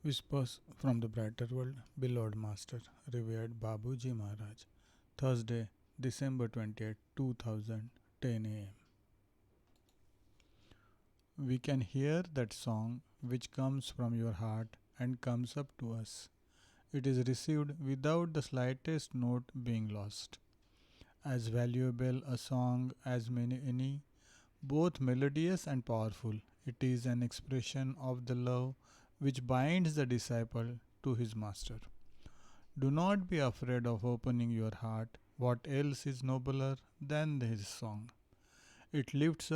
Whispers from the Brighter World, Beloved Master, revered Babuji Maharaj, Thursday, December 20th, 2010 a.m. We can hear that song which comes from your heart and comes up to us. It is received without the slightest note being lost. As valuable a song as any, both melodious and powerful, it is an expression of the love which binds the disciple to his master. Do not be afraid of opening your heart. What else is nobler than his song? It lifts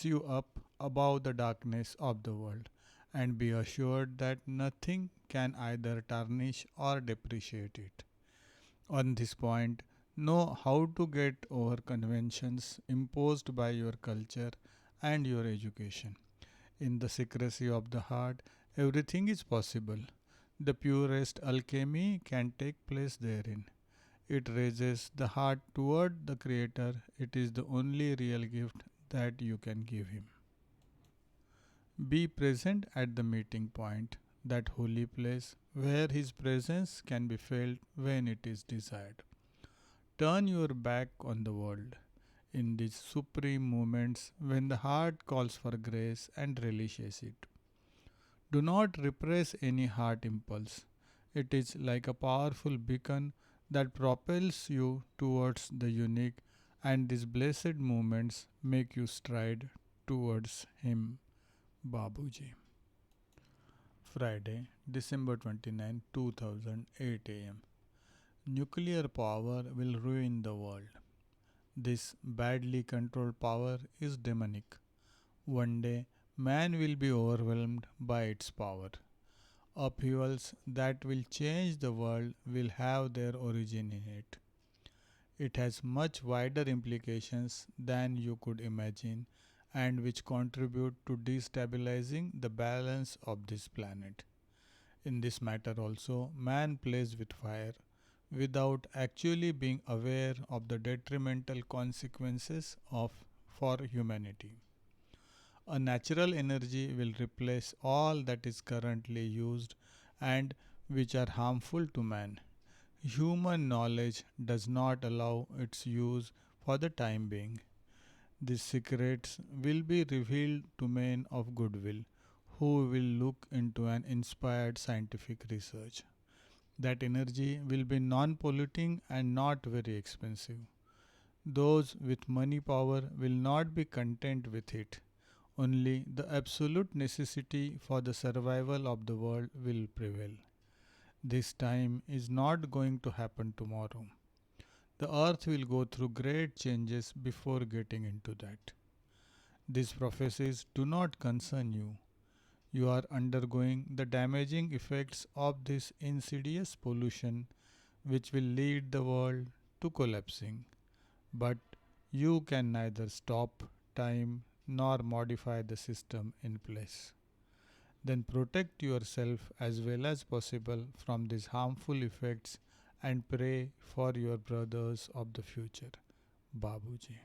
you up above the darkness of the world, and be assured that nothing can either tarnish or depreciate it. On this point, know how to get over conventions imposed by your culture and your education. In the secrecy of the heart, everything is possible. The purest alchemy can take place therein. It raises the heart toward the Creator. It is the only real gift that you can give Him. Be present at the meeting point, that holy place where His presence can be felt when it is desired. Turn your back on the world in these supreme moments when the heart calls for grace and relishes it. Do not repress any heart impulse. It is like a powerful beacon that propels you towards the unique, and these blessed moments make you stride towards Him, Babuji. Friday, December 29, 2008 am. Nuclear power will ruin the world. This badly controlled power is demonic. One day, man will be overwhelmed by its power. Upheavals that will change the world will have their origin in it. It has much wider implications than you could imagine, and which contribute to destabilizing the balance of this planet. In this matter also, man plays with fire without actually being aware of the detrimental consequences of for humanity. A natural energy will replace all that is currently used and which are harmful to man. Human knowledge does not allow its use for the time being. These secrets will be revealed to men of goodwill who will look into an inspired scientific research. That energy will be non polluting and not very expensive. Those with money power will not be content with it. Only the absolute necessity for the survival of the world will prevail. This time is not going to happen tomorrow. The earth will go through great changes before getting into that. These prophecies do not concern you. You are undergoing the damaging effects of this insidious pollution which will lead the world to collapsing. But you can neither stop time nor modify the system in place. Then protect yourself as well as possible from these harmful effects and pray for your brothers of the future. Babuji.